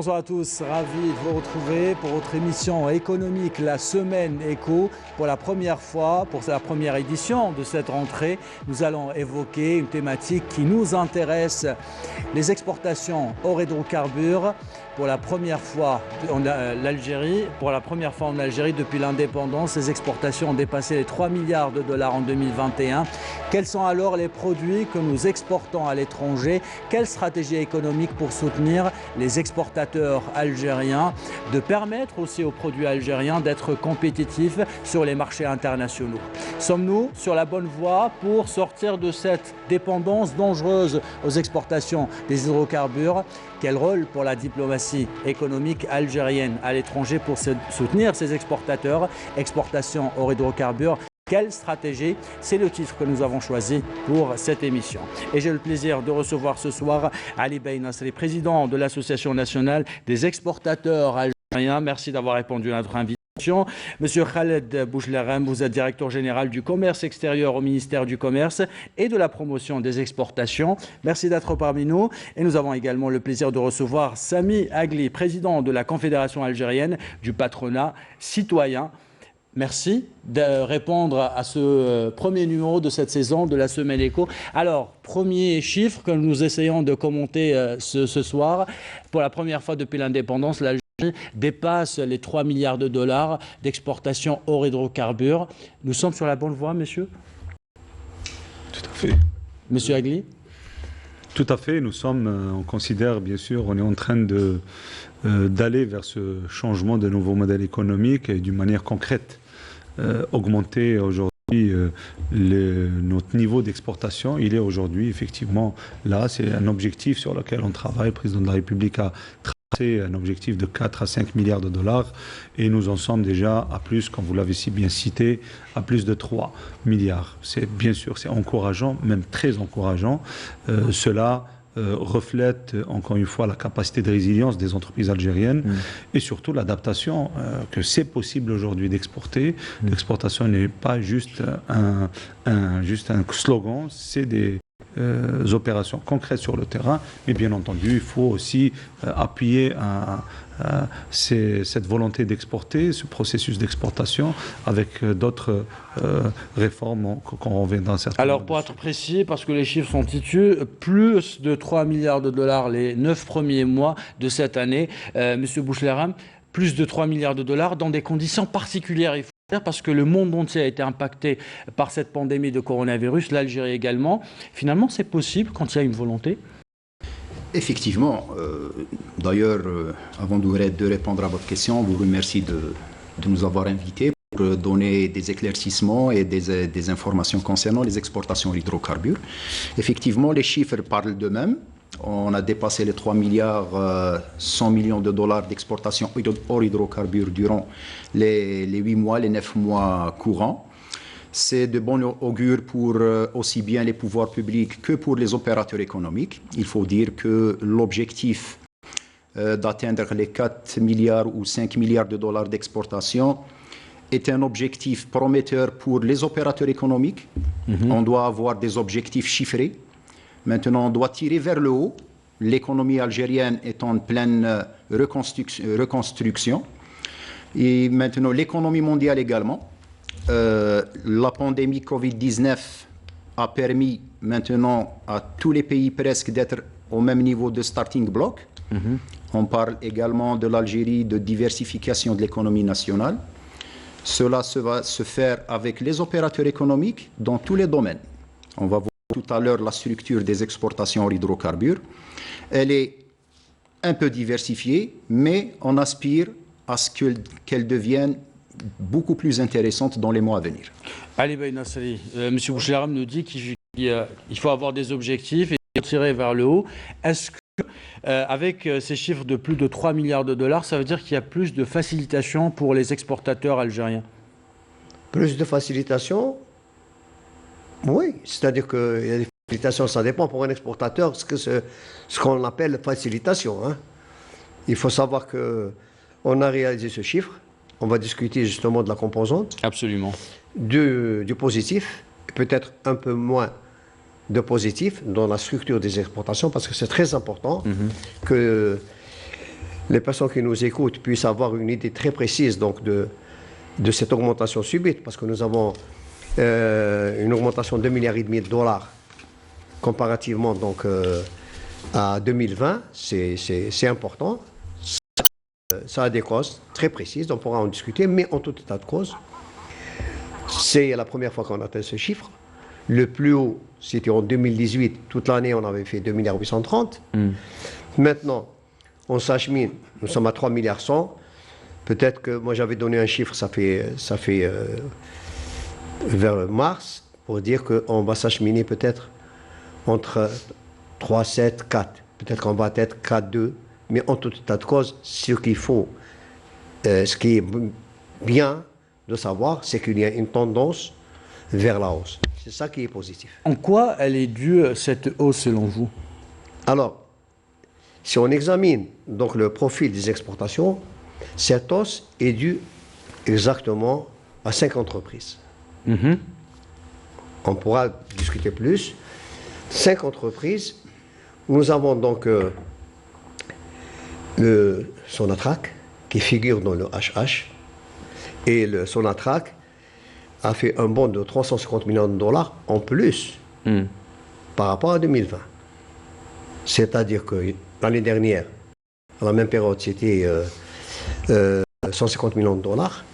Bonsoir à tous, ravi de vous retrouver pour votre émission économique La Semaine Éco. Pour la première fois, pour la première édition de cette rentrée, nous allons évoquer une thématique qui nous intéresse, les exportations hors hydrocarbures. Pour la première fois en Algérie, depuis l'indépendance, les exportations ont dépassé les 3 milliards de dollars en 2021. Quels sont alors les produits que nous exportons à l'étranger? Quelle stratégie économique pour soutenir les exportateurs algériens, de permettre aussi aux produits algériens d'être compétitifs sur les marchés internationaux? Sommes-nous sur la bonne voie pour sortir de cette dépendance dangereuse aux exportations des hydrocarbures? Quel rôle pour la diplomatie économique algérienne à l'étranger pour soutenir ces exportateurs? Exportation hors hydrocarbures. Quelle stratégie? C'est le titre que nous avons choisi pour cette émission. Et j'ai le plaisir de recevoir ce soir Ali Bey Nasri, président de l'Association nationale des exportateurs algériens. Merci d'avoir répondu à notre invitation. Monsieur Khaled Bouchlerem, vous êtes directeur général du commerce extérieur au ministère du Commerce et de la promotion des exportations. Merci d'être parmi nous. Et nous avons également le plaisir de recevoir Sami Agli, président de la Confédération algérienne du patronat citoyen. Merci de répondre à ce premier numéro de cette saison de la Semaine Éco. Alors, premier chiffre que nous essayons de commenter ce soir. Pour la première fois depuis l'indépendance, l'Algérie dépasse les 3 milliards de dollars d'exportation hors hydrocarbures. Nous sommes sur la bonne voie, monsieur? Tout à fait. Monsieur Agli? Tout à fait. Nous sommes, on considère, bien sûr, on est en train d'aller vers ce changement de nouveau modèle économique et d'une manière concrète. Augmenter aujourd'hui notre niveau d'exportation, il est aujourd'hui effectivement là. C'est un objectif sur lequel on travaille. Le président de la République a tracé un objectif de 4 à 5 milliards de dollars et nous en sommes déjà à plus, comme vous l'avez si bien cité, à plus de 3 milliards. C'est bien sûr, c'est encourageant, même très encourageant. Cela reflète encore une fois la capacité de résilience des entreprises algériennes et surtout l'adaptation que c'est possible aujourd'hui d'exporter. L'exportation n'est pas juste juste un slogan, c'est des opérations concrètes sur le terrain, mais bien entendu il faut aussi appuyer cette volonté d'exporter, ce processus d'exportation avec d'autres réformes qu'on reviendra certainement. Alors pour être précis, parce que les chiffres sont têtus, plus de 3 milliards de dollars les 9 premiers mois de cette année. Monsieur Bouchlerem, plus de 3 milliards de dollars dans des conditions particulières, il faut dire, parce que le monde entier a été impacté par cette pandémie de coronavirus, l'Algérie également. Finalement, c'est possible quand il y a une volonté? Effectivement. D'ailleurs, avant de répondre à votre question, je vous remercie de nous avoir invités pour donner des éclaircissements et des informations concernant les exportations d'hydrocarbures. Effectivement, les chiffres parlent d'eux-mêmes. On a dépassé les 3 milliards 100 millions de dollars d'exportation hors hydrocarbures durant les 8 mois, les 9 mois courants. C'est de bon augure pour aussi bien les pouvoirs publics que pour les opérateurs économiques. Il faut dire que l'objectif d'atteindre les 4 milliards ou 5 milliards de dollars d'exportation est un objectif prometteur pour les opérateurs économiques. On doit avoir des objectifs chiffrés. Maintenant, on doit tirer vers le haut. L'économie algérienne est en pleine reconstruction. Et maintenant, l'économie mondiale également. La pandémie Covid-19 a permis maintenant à tous les pays presque d'être au même niveau de starting block. On parle également de l'Algérie, de diversification de l'économie nationale. Cela va se faire avec les opérateurs économiques dans tous les domaines. On va voir tout à l'heure la structure des exportations hors hydrocarbures. Elle est un peu diversifiée, mais on aspire à ce qu'elle devienne beaucoup plus intéressante dans les mois à venir. Ali Bey Nasri, M. Bouchlerem nous dit qu'il faut avoir des objectifs et tirer vers le haut. Est-ce que, avec ces chiffres de plus de 3 milliards de dollars, ça veut dire qu'il y a plus de facilitation pour les exportateurs algériens? Plus de facilitation? Oui, c'est-à-dire qu'il y a des facilitations, ça dépend pour un exportateur ce qu'on appelle facilitation. Il faut savoir qu'on a réalisé ce chiffre. On va discuter justement de la composante. Absolument. Du positif, peut-être un peu moins de positif dans la structure des exportations, parce que c'est très important que les personnes qui nous écoutent puissent avoir une idée très précise donc, de cette augmentation subite, parce que nous avons une augmentation de 2,5 milliards de dollars comparativement donc, à 2020, c'est important. Ça a des causes très précises, on pourra en discuter, mais en tout état de cause, c'est la première fois qu'on atteint ce chiffre. Le plus haut, c'était en 2018. Toute l'année, on avait fait 2,830 milliards. Maintenant, on s'achemine, nous sommes à 3,1 milliards. Peut-être que moi, j'avais donné un chiffre, ça fait vers mars, pour dire qu'on va s'acheminer peut-être entre 3,7, 4. Peut-être qu'on va être 4,2. Mais en tout état de cause, ce qu'il faut, ce qui est bien de savoir, c'est qu'il y a une tendance vers la hausse. C'est ça qui est positif. En quoi elle est due, cette hausse, selon vous? Alors, si on examine donc le profil des exportations, cette hausse est due exactement à 5 entreprises. On pourra discuter plus. 5 entreprises. Nous avons donc le Sonatrach, qui figure dans le HH. Et le Sonatrach a fait un bond de 350 millions de dollars en plus par rapport à 2020. C'est-à-dire que l'année dernière, à la même période, c'était 150 millions de dollars.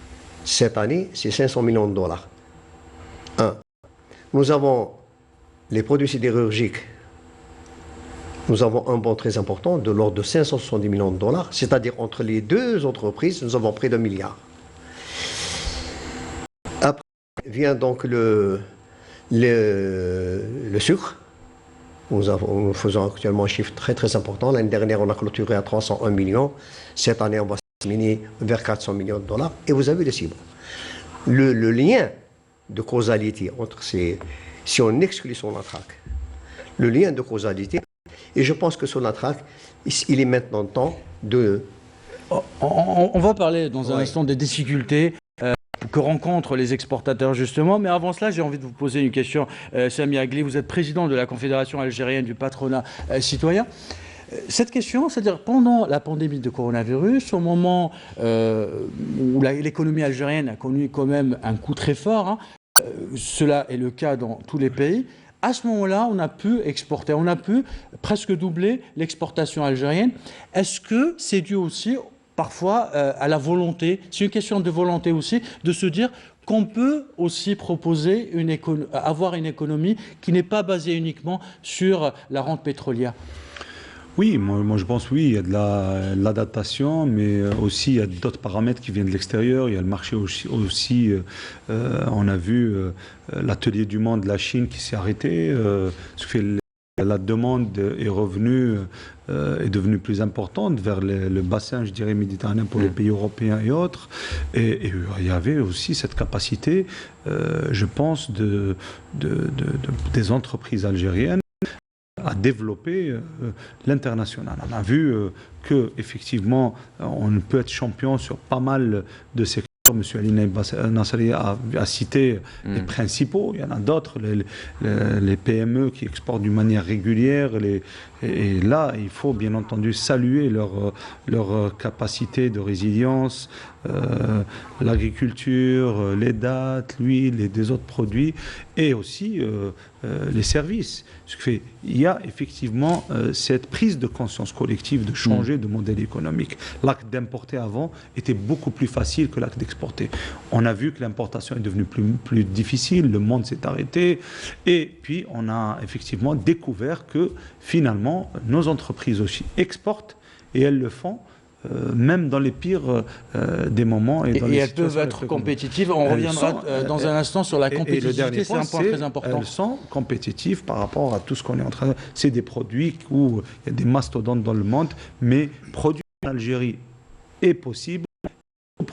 Cette année, c'est 500 millions de dollars. Nous avons les produits sidérurgiques. Nous avons un bond très important de l'ordre de 570 millions de dollars. C'est-à-dire entre les deux entreprises, nous avons près d'1 milliard. Après vient donc le sucre. Nous faisons actuellement un chiffre très très important. L'année dernière, on a clôturé à 301 millions. Cette année, on va terminer vers 400 millions de dollars. Et vous avez le cible. Le lien de causalité entre ces... Si on exclut Sonatrach, le lien de causalité, et je pense que Sonatrach, il est maintenant temps de... On va parler dans un instant des difficultés que rencontrent les exportateurs justement, mais avant cela j'ai envie de vous poser une question. Sami Agli, vous êtes président de la Confédération algérienne du patronat citoyen. Cette question, c'est-à-dire pendant la pandémie de coronavirus, au moment où l'économie algérienne a connu quand même un coup très fort, cela est le cas dans tous les pays, à ce moment-là, on a pu exporter, on a pu presque doubler l'exportation algérienne. Est-ce que c'est dû aussi parfois à la volonté, c'est une question de volonté aussi, de se dire qu'on peut aussi proposer avoir une économie qui n'est pas basée uniquement sur la rente pétrolière? Oui, moi je pense oui, il y a de l'adaptation, mais aussi il y a d'autres paramètres qui viennent de l'extérieur. Il y a le marché aussi on a vu l'atelier du monde de la Chine qui s'est arrêté, ce qui fait la demande est revenue, est devenue plus importante vers le bassin, je dirais, méditerranéen pour les pays européens et autres. Et il y avait aussi cette capacité, je pense, des entreprises algériennes à développer l'international. On a vu qu'effectivement, on peut être champion sur pas mal de secteurs. M. Ali Nasseri a cité les principaux. Il y en a d'autres, les PME qui exportent d'une manière régulière. Et là, il faut bien entendu saluer leur capacité de résilience, l'agriculture, les dattes, l'huile et des autres produits, et aussi les services. Ce qui fait, il y a effectivement cette prise de conscience collective de changer de modèle économique. L'acte d'importer avant était beaucoup plus facile que l'acte d'exporter. On a vu que l'importation est devenue plus difficile, le monde s'est arrêté, et puis on a effectivement découvert que finalement nos entreprises aussi exportent, et elles le font même dans les pires des moments. Et elles peuvent être compétitives. On reviendra dans un instant sur la compétitivité, c'est un point très important. Elles sont compétitives par rapport à tout ce qu'on est en train de... C'est des produits où il y a des mastodontes dans le monde, mais produire en Algérie est possible.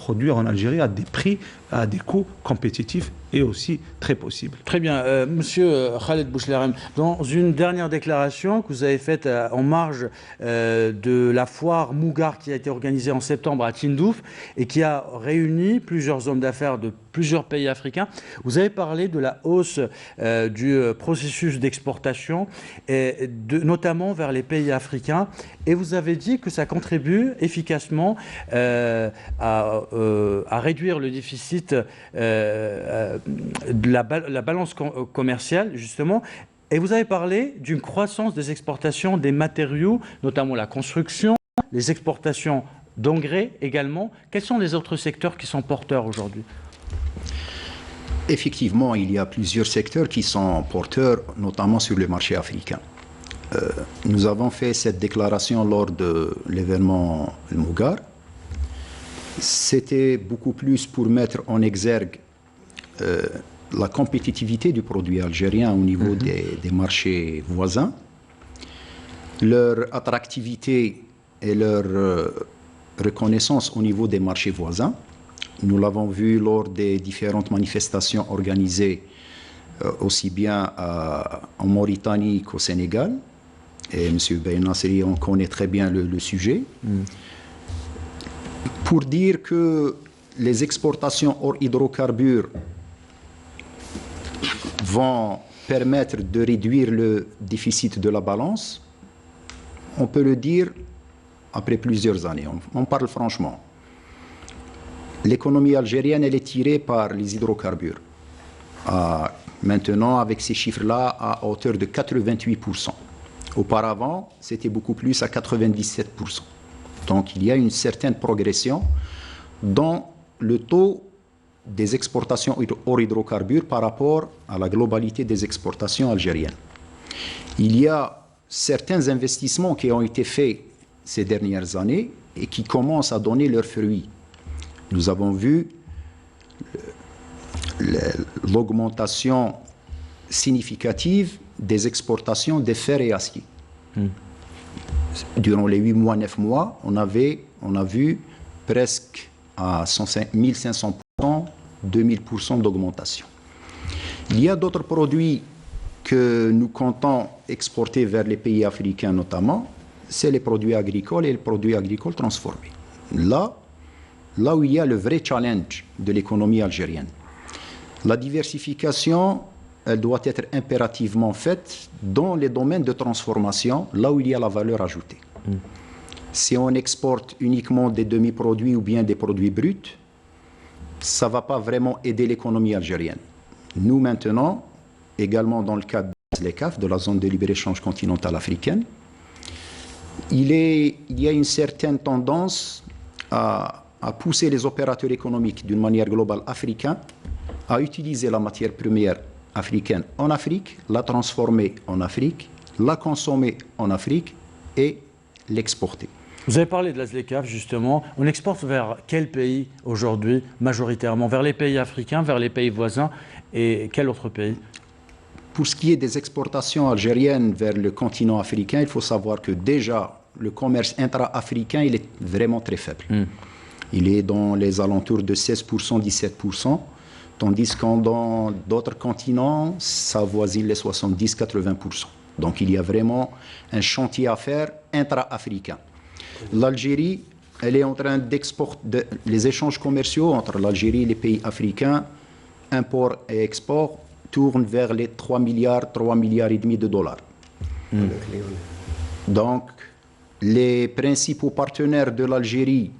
produire en Algérie à des prix, à des coûts compétitifs et aussi très possibles. Très bien. Monsieur Khaled Bouchlerem, dans une dernière déclaration que vous avez faite en marge de la foire Mougar qui a été organisée en septembre à Tindouf et qui a réuni plusieurs hommes d'affaires de plusieurs pays africains, vous avez parlé de la hausse du processus d'exportation, notamment vers les pays africains, et vous avez dit que ça contribue efficacement à réduire le déficit de la balance commerciale, justement. Et vous avez parlé d'une croissance des exportations des matériaux, notamment la construction, les exportations d'engrais également. Quels sont les autres secteurs qui sont porteurs aujourd'hui? Effectivement, il y a plusieurs secteurs qui sont porteurs, notamment sur le marché africain. Nous avons fait cette déclaration lors de l'événement Mougar. C'était beaucoup plus pour mettre en exergue la compétitivité du produit algérien au niveau des marchés voisins, leur attractivité et leur reconnaissance au niveau des marchés voisins. Nous l'avons vu lors des différentes manifestations organisées aussi bien en Mauritanie qu'au Sénégal. Et M. Ben Nasri, on connaît très bien le sujet. Pour dire que les exportations hors hydrocarbures vont permettre de réduire le déficit de la balance, on peut le dire après plusieurs années. On parle franchement. L'économie algérienne, elle est tirée par les hydrocarbures. Maintenant, avec ces chiffres-là, à hauteur de 88%. Auparavant, c'était beaucoup plus à 97%. Donc, il y a une certaine progression dans le taux des exportations hors hydrocarbures par rapport à la globalité des exportations algériennes. Il y a certains investissements qui ont été faits ces dernières années et qui commencent à donner leurs fruits. Nous avons vu l'augmentation significative des exportations de fer et acier. Durant les 8 mois, 9 mois, on a vu presque à 1500%, 2000% d'augmentation. Il y a d'autres produits que nous comptons exporter vers les pays africains notamment, c'est les produits agricoles et les produits agricoles transformés. Là où il y a le vrai challenge de l'économie algérienne. La diversification, elle doit être impérativement faite dans les domaines de transformation, là où il y a la valeur ajoutée. Si on exporte uniquement des demi-produits ou bien des produits bruts, ça ne va pas vraiment aider l'économie algérienne. Nous, maintenant, également dans le cadre de l'ECAF, de la zone de libre-échange continentale africaine, il y a une certaine tendance à pousser les opérateurs économiques d'une manière globale africains à utiliser la matière première africaine en Afrique, la transformer en Afrique, la consommer en Afrique et l'exporter. Vous avez parlé de la ZLECAf, justement. On exporte vers quel pays aujourd'hui, majoritairement? Vers les pays africains, vers les pays voisins, et quel autre pays? Pour ce qui est des exportations algériennes vers le continent africain, il faut savoir que déjà, le commerce intra-africain, il est vraiment très faible. Il est dans les alentours de 16%, 17%, tandis que dans d'autres continents, ça avoisine les 70, 80%. Donc il y a vraiment un chantier à faire intra-africain. L'Algérie, elle est en train d'exporter, les échanges commerciaux entre l'Algérie et les pays africains, import et export, tournent vers les 3 milliards, 3 milliards et demi de dollars. Donc, les principaux partenaires de l'Algérie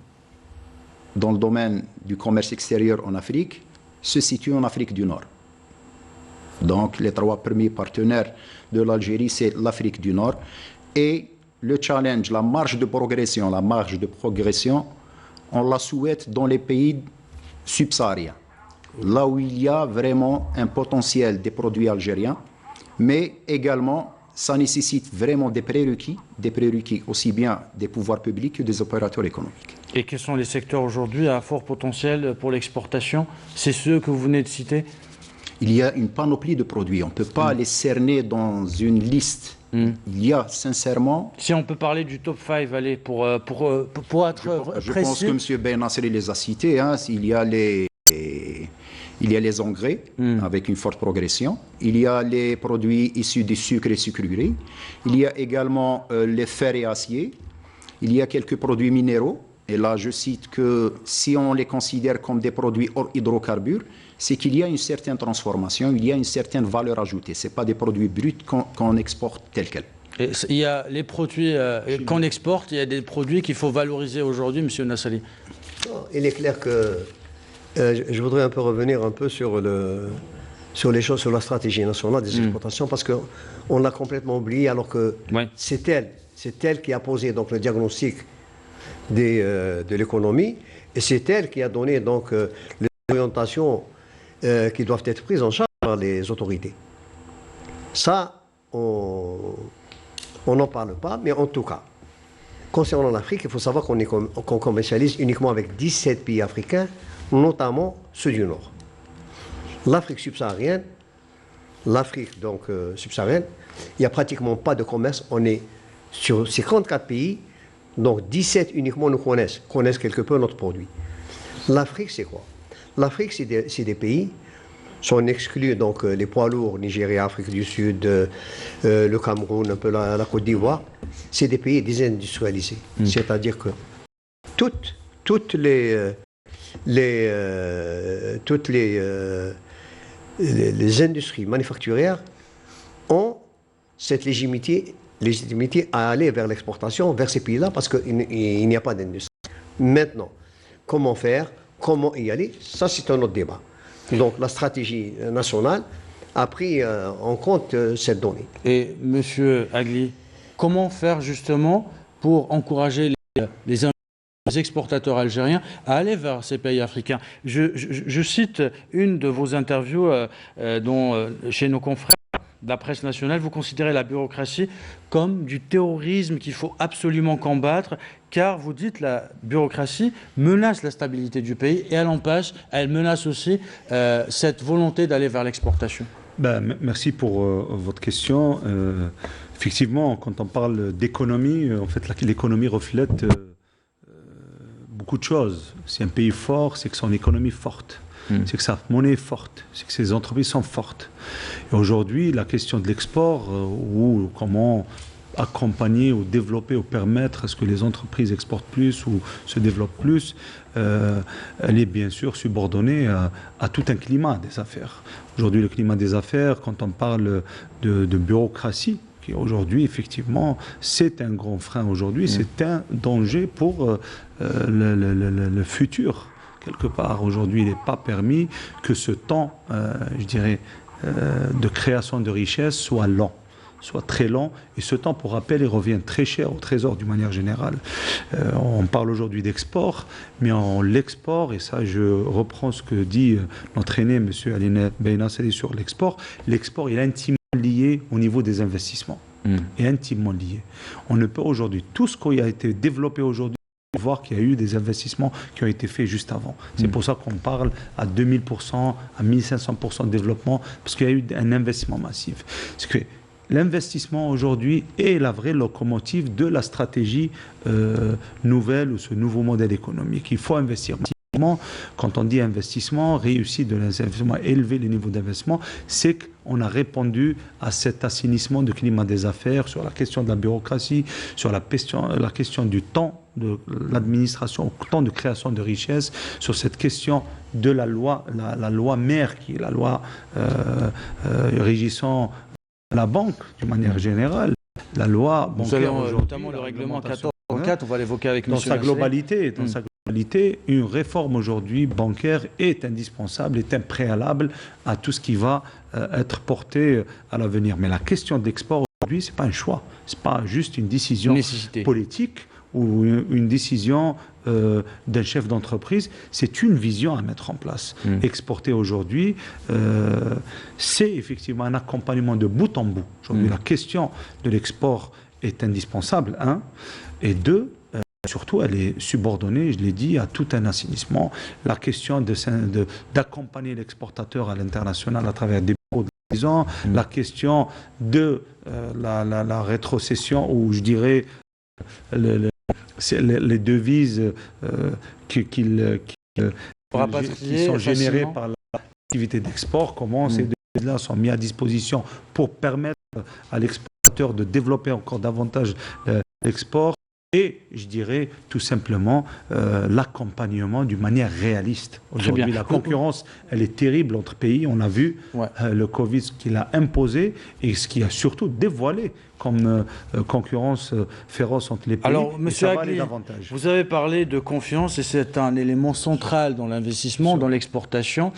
dans le domaine du commerce extérieur en Afrique se situent en Afrique du Nord. Donc, les 3 premiers partenaires de l'Algérie, c'est l'Afrique du Nord. Et le challenge, la marge de progression, on la souhaite dans les pays subsahariens, là où il y a vraiment un potentiel des produits algériens, mais également, ça nécessite vraiment des prérequis aussi bien des pouvoirs publics que des opérateurs économiques. Et quels sont les secteurs aujourd'hui à fort potentiel pour l'exportation? C'est ceux que vous venez de citer? Il y a une panoplie de produits. On ne peut pas les cerner dans une liste Il y a sincèrement... Si on peut parler du top 5, allez, pour être précis. Je pense que M. Ben Nasser les a cités. Hein. Il y a les engrais avec une forte progression. Il y a les produits issus du sucre et sucreries. Il y a également les fers et aciers. Il y a quelques produits minéraux. Et là, je cite que si on les considère comme des produits hors hydrocarbures, c'est qu'il y a une certaine transformation, il y a une certaine valeur ajoutée. Ce n'est pas des produits bruts qu'on exporte tels quels. Et il y a les produits qu'on exporte, il y a des produits qu'il faut valoriser aujourd'hui, M. Nassali. Il est clair que je voudrais un peu revenir un peu sur les choses, sur la stratégie nationale des exportations, parce qu'on l'a complètement oublié, alors que c'est elle qui a posé donc le diagnostic de l'économie, et c'est elle qui a donné donc les orientations qui doivent être prises en charge par les autorités. Ça, on n'en parle pas, mais en tout cas, concernant l'Afrique, il faut savoir qu'on commercialise uniquement avec 17 pays africains, notamment ceux du Nord. L'Afrique subsaharienne, subsaharienne, il n'y a pratiquement pas de commerce. On est sur 54 pays, donc 17 uniquement nous connaissent quelque peu notre produit. L'Afrique, c'est quoi? L'Afrique, c'est des pays, si on exclut donc les poids lourds, Nigeria, Afrique du Sud, le Cameroun, un peu la Côte d'Ivoire, c'est des pays désindustrialisés. C'est-à-dire que toutes les industries manufacturières ont cette légitimité à aller vers l'exportation, vers ces pays-là, parce qu'il n'y a pas d'industrie. Maintenant, comment faire, comment y aller, ça c'est un autre débat. Donc la stratégie nationale a pris en compte cette donnée. Et M. Agli, comment faire justement pour encourager les exportateurs algériens à aller vers ces pays africains? Je cite une de vos interviews chez nos confrères de la presse nationale. Vous considérez la bureaucratie comme du terrorisme qu'il faut absolument combattre, car vous dites la bureaucratie menace la stabilité du pays et elle menace aussi cette volonté d'aller vers l'exportation. Merci pour votre question. Effectivement, quand on parle d'économie, en fait, l'économie reflète beaucoup de choses. Si un pays est fort, c'est que son économie est forte. C'est que sa monnaie est forte, c'est que ses entreprises sont fortes. Et aujourd'hui, la question de l'export, ou comment accompagner ou développer ou permettre à ce que les entreprises exportent plus ou se développent plus, elle est bien sûr subordonnée à tout un climat des affaires. Aujourd'hui, le climat des affaires, quand on parle de bureaucratie, qui aujourd'hui, effectivement, c'est un grand frein aujourd'hui, c'est un danger pour le futur. Quelque part, aujourd'hui, il n'est pas permis que ce temps, je dirais, de création de richesse soit lent, soit très lent. Et ce temps, pour rappel, il revient très cher au Trésor d'une manière générale. On parle aujourd'hui d'export, mais en l'export, et ça, je reprends ce que dit notre aîné, M. Ali Ben Nasser, sur l'export, l'export est intimement lié au niveau des investissements. Est intimement lié. On ne peut aujourd'hui, tout ce qui a été développé aujourd'hui, voir qu'il y a eu des investissements qui ont été faits juste avant. C'est pour ça qu'on parle à 2000%, à 1500% de développement, parce qu'il y a eu un investissement massif. C'est que l'investissement aujourd'hui est la vraie locomotive de la stratégie nouvelle ou ce nouveau modèle économique. Il faut investir. Quand on dit investissement, réussite de l'investissement, élever les niveaux d'investissement, c'est qu'on a répondu à cet assainissement du climat des affaires, sur la question de la bureaucratie, sur la question du temps de l'administration, au temps de création de richesses, sur cette question de la loi mère, qui est la loi régissant la banque, de manière générale, la loi bancaire aujourd'hui, notamment le règlement 1404, on va l'évoquer avec M. Dans sa globalité, une réforme aujourd'hui bancaire est indispensable, est un préalable à tout ce qui va être porté à l'avenir. Mais la question de l'export aujourd'hui, ce n'est pas un choix, ce n'est pas juste une décision politique ou une décision d'un chef d'entreprise, c'est une vision à mettre en place. Exporter aujourd'hui, c'est effectivement un accompagnement de bout en bout. Aujourd'hui, la question de l'export est indispensable, un, et deux, surtout, elle est subordonnée, je l'ai dit, à tout un assainissement. La question d'accompagner l'exportateur à l'international à travers des disons, la question de la rétrocession, ou je dirais les devises qui sont générées par l'activité d'export, comment ces devises-là sont mises à disposition pour permettre à l'exportateur de développer encore davantage l'export. Et je dirais tout simplement l'accompagnement d'une manière réaliste. Aujourd'hui, la concurrence, elle est terrible entre pays. On a vu le Covid, ce qu'il a imposé et ce qui a surtout dévoilé comme concurrence féroce entre les pays. Alors, M. Agli, vous avez parlé de confiance et c'est un élément central dans l'investissement, dans l'exportation.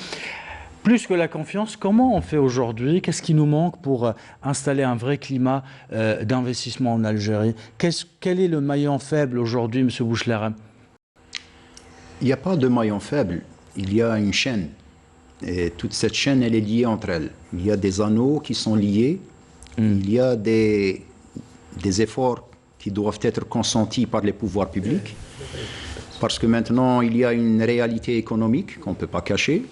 Plus que la confiance, comment on fait aujourd'hui? Qu'est-ce qui nous manque pour installer un vrai climat d'investissement en Algérie? Quel est le maillon faible aujourd'hui, M. Bouchlera? Il n'y a pas de maillon faible, il y a une chaîne. Et toute cette chaîne, elle est liée entre elles. Il y a des anneaux qui sont liés, il y a des efforts qui doivent être consentis par les pouvoirs publics, parce que maintenant, il y a une réalité économique qu'on ne peut pas cacher.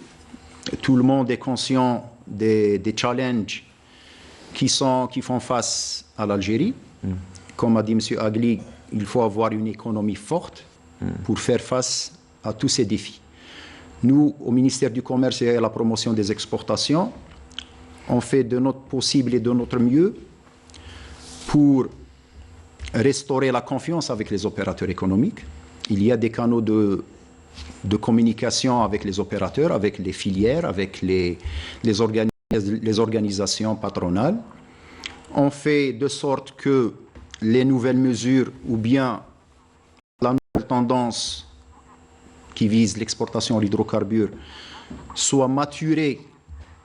Tout le monde est conscient des challenges qui font face à l'Algérie. Comme a dit M. Agli, il faut avoir une économie forte pour faire face à tous ces défis. Nous, au ministère du Commerce et à la promotion des exportations, on fait de notre possible et de notre mieux pour restaurer la confiance avec les opérateurs économiques. Il y a des canaux de communication avec les opérateurs, avec les filières, avec les organisations patronales. On fait de sorte que les nouvelles mesures ou bien la nouvelle tendance qui vise l'exportation de l'hydrocarbure soit maturée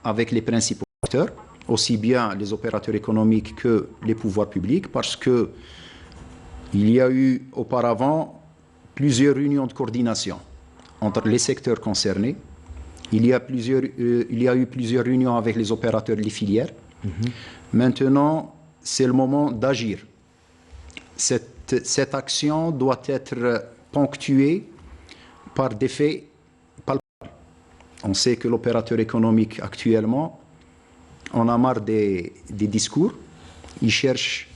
avec les principaux acteurs, aussi bien les opérateurs économiques que les pouvoirs publics, parce que il y a eu auparavant plusieurs réunions de coordination entre les secteurs concernés. Il y a eu plusieurs réunions avec les opérateurs de les filières. Maintenant, c'est le moment d'agir. Cette action doit être ponctuée par des faits palpables. On sait que l'opérateur économique actuellement, on a marre des discours. Il cherche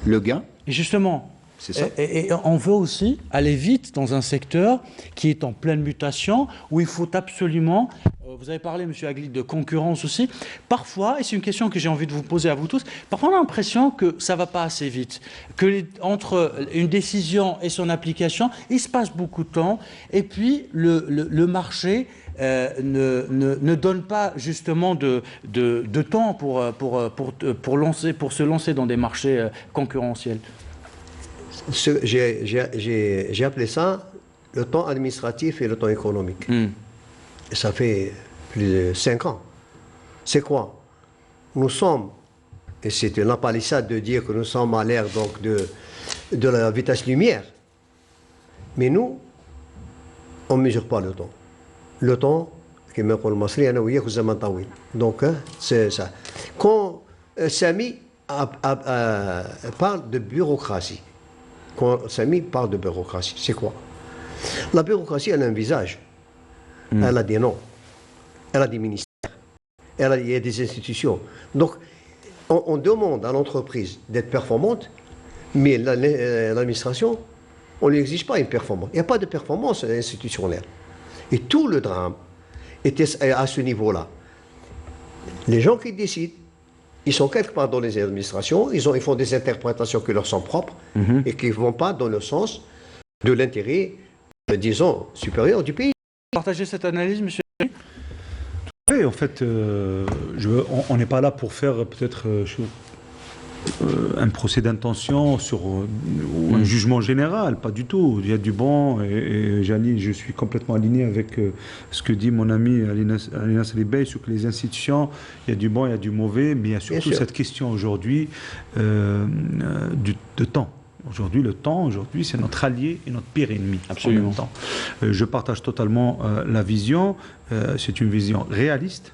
le gain. Et justement, Ça. Et on veut aussi aller vite dans un secteur qui est en pleine mutation, où il faut absolument, vous avez parlé, M. Agli, de concurrence aussi, parfois, et c'est une question que j'ai envie de vous poser à vous tous, parfois on a l'impression que ça ne va pas assez vite, que entre une décision et son application, il se passe beaucoup de temps, et puis le marché ne donne pas justement de temps pour se lancer dans des marchés concurrentiels. J'ai appelé ça le temps administratif et le temps économique. Et ça fait plus de 5 ans. C'est quoi? Nous sommes, et c'est une palissade de dire que nous sommes à l'ère donc de la vitesse lumière, mais nous, on ne mesure pas le temps. Le temps, donc c'est ça. Quand Samy parle de bureaucratie, quand Samy parle de bureaucratie, c'est quoi? La bureaucratie, elle a un visage. Elle a des noms. Elle a des ministères. Il y a des institutions. Donc, on demande à l'entreprise d'être performante, mais l'administration, on ne lui exige pas une performance. Il n'y a pas de performance institutionnelle. Et tout le drame était à ce niveau-là. Les gens qui décident, ils sont quelque part dans les administrations, ils font des interprétations qui leur sont propres et qui ne vont pas dans le sens de l'intérêt, disons, supérieur du pays. Vous partagez cette analyse, monsieur? Oui, en fait, on n'est pas là pour faire peut-être un procès d'intention ou un jugement général, pas du tout. Il y a du bon et je suis complètement aligné avec ce que dit mon ami Alina Salibey sur que les institutions, il y a du bon, il y a du mauvais, mais il y a surtout cette question aujourd'hui de temps. Aujourd'hui, le temps, c'est notre allié et notre pire ennemi. Absolument. En même temps. Je partage totalement la vision. C'est une vision réaliste.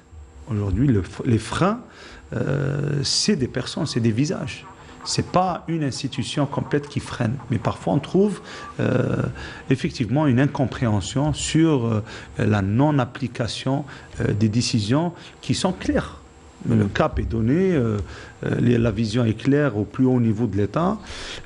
Aujourd'hui, les freins, c'est des personnes, c'est des visages. Ce n'est pas une institution complète qui freine. Mais parfois, on trouve effectivement une incompréhension sur la non-application des décisions qui sont claires. Le cap est donné, la vision est claire au plus haut niveau de l'État,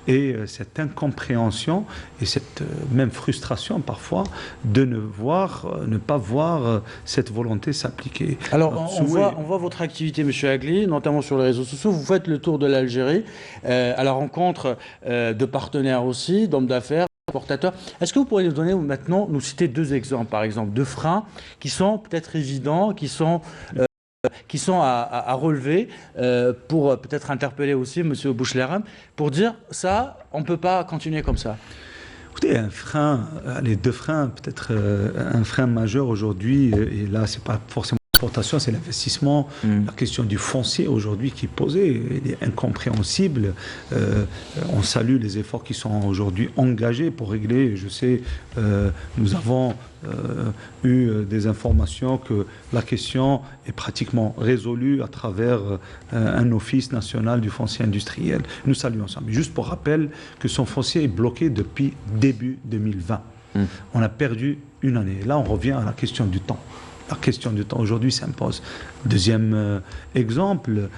et cette incompréhension et cette même frustration parfois de ne pas voir cette volonté s'appliquer. Alors on voit votre activité, M. Agli, notamment sur les réseaux sociaux. Vous faites le tour de l'Algérie à la rencontre de partenaires aussi, d'hommes d'affaires, importateurs. Est-ce que vous pourriez nous donner maintenant, nous citer deux exemples, par exemple, de freins qui sont peut-être évidents, qui sont à relever pour peut-être interpeller aussi M. Bouchleren pour dire ça, on ne peut pas continuer comme ça. Écoutez, les deux freins, peut-être un frein majeur aujourd'hui, et là, ce n'est pas forcément l'exportation, c'est l'investissement. La question du foncier aujourd'hui qui est posée, elle est incompréhensible. On salue les efforts qui sont aujourd'hui engagés pour régler. Je sais, nous avons eu des informations que la question est pratiquement résolue à travers un office national du foncier industriel. Nous saluons ça. Mais juste pour rappel que son foncier est bloqué depuis début 2020. On a perdu une année. Là, on revient à la question du temps. La question du temps aujourd'hui s'impose. Deuxième exemple,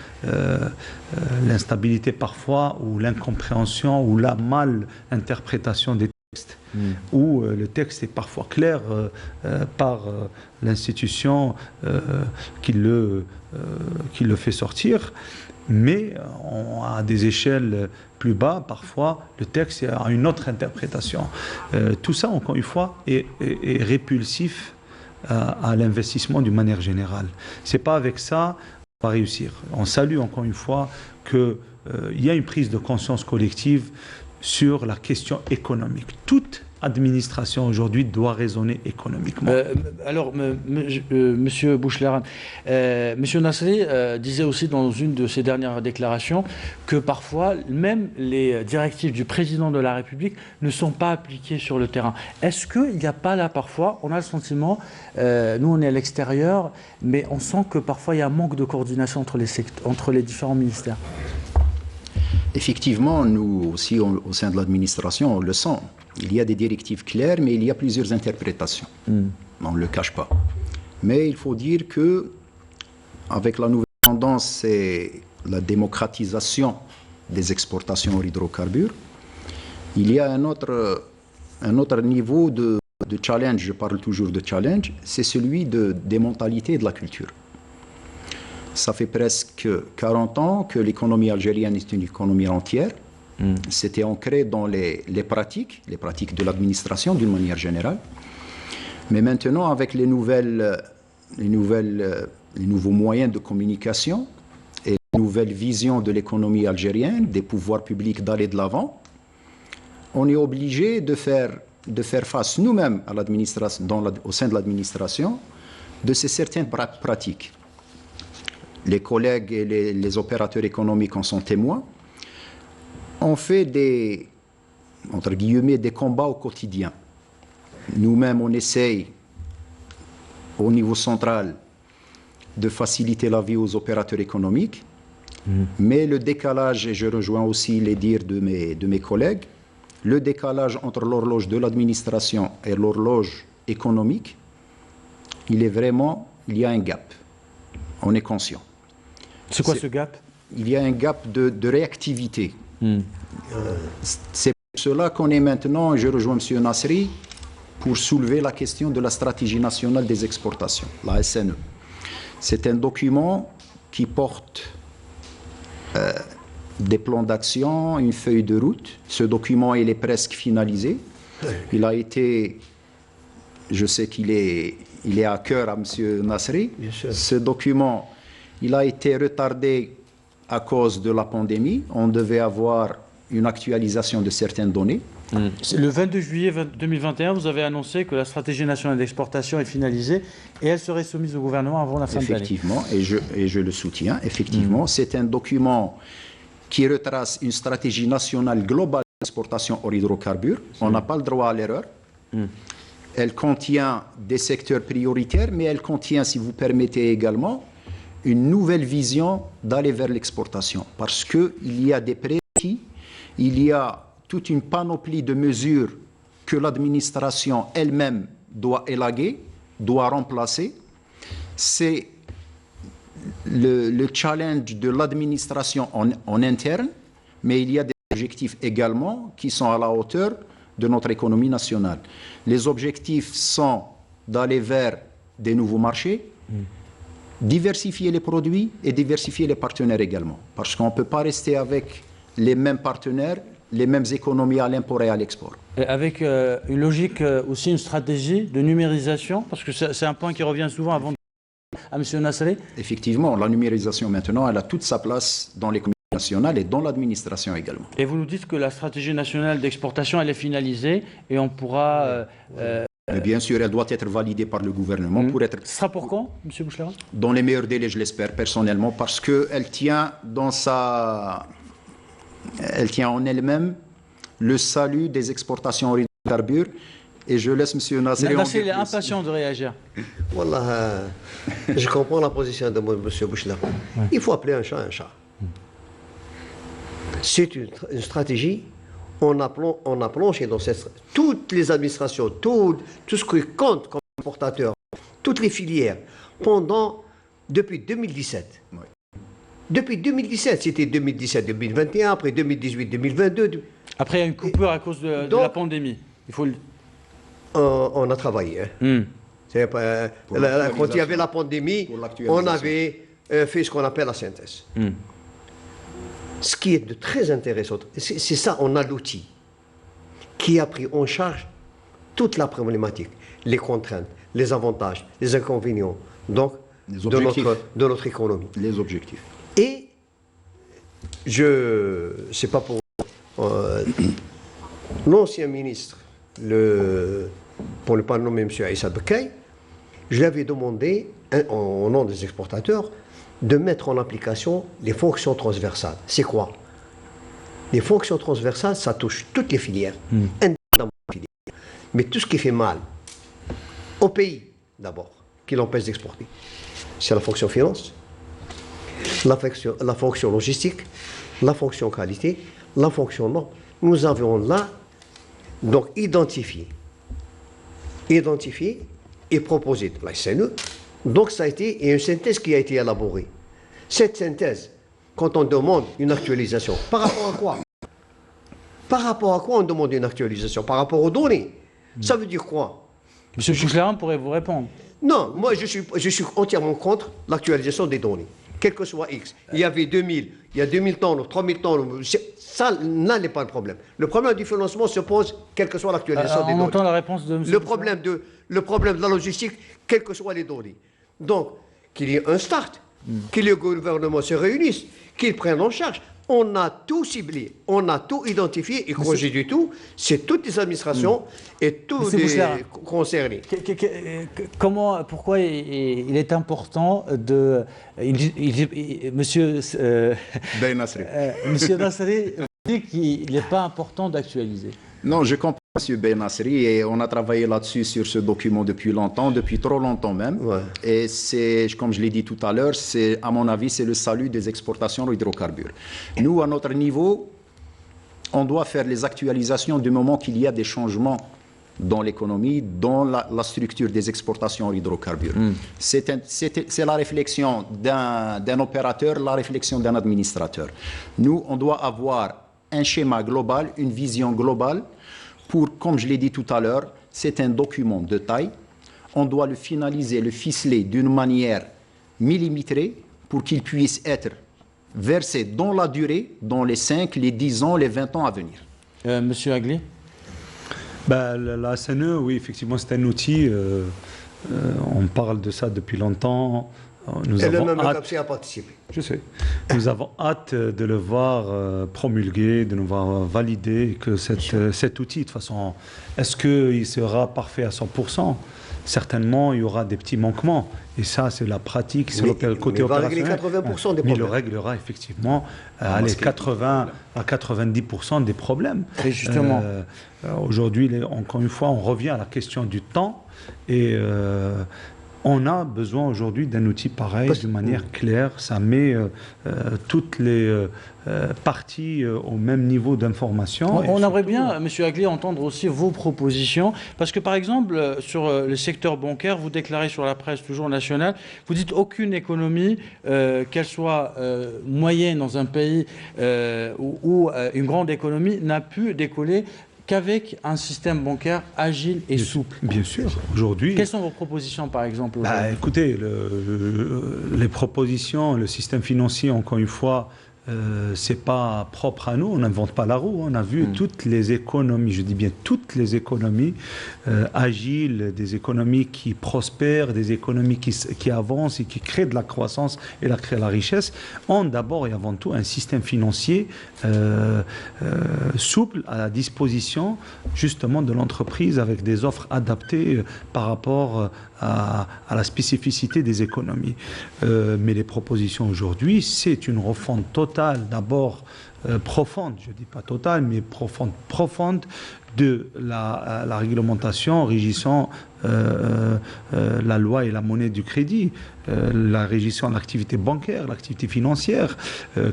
l'instabilité parfois ou l'incompréhension ou la mal-interprétation des textes, où le texte est parfois clair par l'institution qui le fait sortir, mais à des échelles plus bas, parfois, le texte a une autre interprétation. Tout ça, encore une fois, est répulsif à l'investissement d'une manière générale. Ce n'est pas avec ça qu'on va réussir. On salue encore une fois qu'il y a une prise de conscience collective sur la question économique. Toute administration aujourd'hui doit raisonner économiquement. Alors, Monsieur Bouchleren, Monsieur Nasri disait aussi dans une de ses dernières déclarations que parfois, même les directives du président de la République ne sont pas appliquées sur le terrain. Est-ce qu'il n'y a pas là parfois, on a le sentiment, nous on est à l'extérieur, mais on sent que parfois il y a un manque de coordination entre les différents ministères? Effectivement, nous aussi, au sein de l'administration, on le sent. Il y a des directives claires, mais il y a plusieurs interprétations. On ne le cache pas. Mais il faut dire que, avec la nouvelle tendance, c'est la démocratisation des exportations hydrocarbures. Il y a un autre niveau de challenge, je parle toujours de challenge, c'est celui des mentalités et de la culture. Ça fait presque 40 ans que l'économie algérienne est une économie entière. C'était ancré dans les pratiques de l'administration d'une manière générale. Mais maintenant, avec les nouveaux moyens de communication et la nouvelle vision de l'économie algérienne, des pouvoirs publics d'aller de l'avant, on est obligé de faire face nous-mêmes à l'administration, au sein de l'administration, de ces certaines pratiques. Les collègues et les opérateurs économiques en sont témoins. On fait entre guillemets, des combats au quotidien. Nous-mêmes, on essaye, au niveau central, de faciliter la vie aux opérateurs économiques. Mais le décalage, et je rejoins aussi les dires de mes collègues, le décalage entre l'horloge de l'administration et l'horloge économique, il y a un gap. On est conscient. C'est quoi ce gap? Il y a un gap de réactivité. C'est pour cela qu'on est maintenant, et je rejoins M. Nasri, pour soulever la question de la stratégie nationale des exportations, la SNE. C'est un document qui porte des plans d'action, une feuille de route. Ce document, il est presque finalisé. Il a été, je sais qu'il est à cœur à M. Nasri. Ce document, il a été retardé à cause de la pandémie. On devait avoir une actualisation de certaines données. Le 22 juillet 2021, vous avez annoncé que la stratégie nationale d'exportation est finalisée et elle serait soumise au gouvernement avant la fin de l'année. Effectivement, et je le soutiens. Effectivement, c'est un document qui retrace une stratégie nationale globale d'exportation hors hydrocarbures. On n'a pas le droit à l'erreur. Elle contient des secteurs prioritaires, mais elle contient, si vous permettez également, une nouvelle vision d'aller vers l'exportation. Parce qu'il y a des prérequis, il y a toute une panoplie de mesures que l'administration elle-même doit élaguer, doit remplacer. C'est le challenge de l'administration en interne, mais il y a des objectifs également qui sont à la hauteur de notre économie nationale. Les objectifs sont d'aller vers des nouveaux marchés, diversifier les produits et diversifier les partenaires également. Parce qu'on ne peut pas rester avec les mêmes partenaires, les mêmes économies à l'import et à l'export. Avec une logique aussi, une stratégie de numérisation, parce que c'est un point qui revient souvent avant à M. Nasseri. Effectivement, la numérisation maintenant, elle a toute sa place dans l'économie nationale et dans l'administration également. Et vous nous dites que la stratégie nationale d'exportation, elle est finalisée et on pourra... Mais bien sûr, elle doit être validée par le gouvernement pour être... Ce sera pour quand, M. Bouchlera? Dans les meilleurs délais, je l'espère personnellement, parce qu'elle tient elle tient en elle-même le salut des exportations en hydrocarbures. Et je laisse M. Nasseri... Nasseri, il est impatient de réagir. Voilà, je comprends la position de M. Bouchlera. Ouais. Il faut appeler un chat un chat. C'est une stratégie. On a plongé dans toutes les administrations, tout ce qui compte comme exportateur, toutes les filières, depuis 2017. Oui. Depuis 2017, c'était 2017-2021, après 2018-2022. Après, il y a une coupure à cause de la pandémie. Il faut on a travaillé. Hein. Quand il y avait la pandémie, on avait fait ce qu'on appelle la synthèse. Ce qui est de très intéressant, c'est ça, on a l'outil qui a pris en charge toute la problématique, les contraintes, les avantages, les inconvénients de notre économie. Les objectifs. Et c'est pas pour l'ancien ministre, pour ne pas le nommer M. Aïssa Bekay, je lui avais demandé, au nom des exportateurs, de mettre en application les fonctions transversales. C'est quoi? Les fonctions transversales, ça touche toutes les filières, indépendamment des filières. Mais tout ce qui fait mal au pays, d'abord, qui l'empêche d'exporter, c'est la fonction finance, la fonction logistique, la fonction qualité, la fonction norme. Nous avons là, donc, identifié et proposé de la SNE. Donc ça a été une synthèse qui a été élaborée. Cette synthèse, quand on demande une actualisation, par rapport à quoi? Par rapport à quoi on demande une actualisation? Par rapport aux données. Ça veut dire quoi? M. Bouchlera pourrait vous répondre. Non, moi je suis entièrement contre l'actualisation des données. Quel que soit X. Il y avait 2000, il y a 2000 tonnes, 3000 tonnes. Ça, là n'est pas le problème. Le problème du financement se pose, quelle que soit l'actualisation des données. On entend la réponse de M. Le problème de la logistique, quelles que soient les données. Donc, qu'il y ait un start, que le gouvernement se réunisse, qu'il prenne en charge. On a tout ciblé, on a tout identifié, et quand j'ai dit tout, c'est toutes les administrations et tous les concernés. Pourquoi il est important de... Monsieur Nasseri dit qu'il n'est pas important d'actualiser. Non, je comprends M. Ben Nasseri et on a travaillé là-dessus sur ce document depuis longtemps, depuis trop longtemps même. Ouais. Et c'est, comme je l'ai dit tout à l'heure, à mon avis, c'est le salut des exportations d'hydrocarbures. Nous, à notre niveau, on doit faire les actualisations du moment qu'il y a des changements dans l'économie, dans la structure des exportations d'hydrocarbures. C'est la réflexion d'un opérateur, la réflexion d'un administrateur. Nous, on doit avoir un schéma global, une vision globale, pour, comme je l'ai dit tout à l'heure, c'est un document de taille. On doit le finaliser, le ficeler d'une manière millimétrée pour qu'il puisse être versé dans la durée, dans les 5, les 10 ans, les 20 ans à venir. Monsieur Agli? La SNE, oui, effectivement, c'est un outil. On parle de ça depuis longtemps. Et le même CAPC a participé. Je sais. Nous avons hâte de le voir promulguer, de nous voir valider que cet outil, de toute façon, est-ce qu'il sera parfait à 100%? Certainement, il y aura des petits manquements. Et ça, c'est la pratique, c'est le côté opérationnel. Il va régler 80% des problèmes. Mais il réglera effectivement 80 à 90% des problèmes. Et justement. Aujourd'hui, encore une fois, on revient à la question du temps. Et On a besoin aujourd'hui d'un outil pareil, de manière claire. Ça met toutes les parties au même niveau d'information. On aimerait bien, M. Agli, entendre aussi vos propositions. Parce que, par exemple, sur le secteur bancaire, vous déclarez sur la presse toujours nationale, vous dites aucune économie, qu'elle soit moyenne dans un pays ou une grande économie, n'a pu décoller qu'avec un système bancaire agile et souple. Bien sûr. Aujourd'hui. Quelles sont vos propositions, par exemple? Écoutez, les propositions, le système financier, encore une fois, c'est pas propre à nous, on n'invente pas la roue. On a vu toutes les économies, je dis bien toutes les économies agiles, des économies qui prospèrent, des économies qui avancent et qui créent de la croissance et créent la richesse, ont d'abord et avant tout un système financier souple à la disposition justement de l'entreprise avec des offres adaptées par rapport à la spécificité des économies. Mais les propositions aujourd'hui, c'est une refonte totale, d'abord profonde, je ne dis pas totale, mais profonde de la réglementation régissant la loi et la monnaie du crédit, la régissant l'activité bancaire, l'activité financière.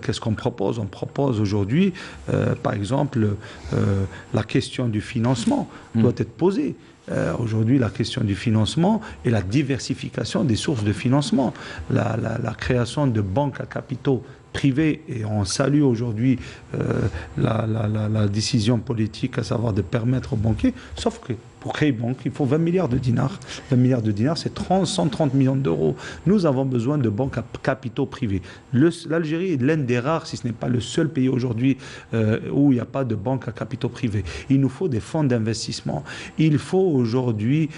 Qu'est-ce qu'on propose? On propose aujourd'hui, par exemple, la question du financement doit être posée. Aujourd'hui, la question du financement et la diversification des sources de financement, la création de banques à capitaux privés, et on salue aujourd'hui la décision politique, à savoir de permettre aux banquiers, sauf que pour créer une banque, il faut 20 milliards de dinars. 20 milliards de dinars, c'est 130 millions d'euros. Nous avons besoin de banques à capitaux privés. L'Algérie est l'un des rares, si ce n'est pas le seul pays aujourd'hui où il n'y a pas de banque à capitaux privés. Il nous faut des fonds d'investissement. Il faut aujourd'hui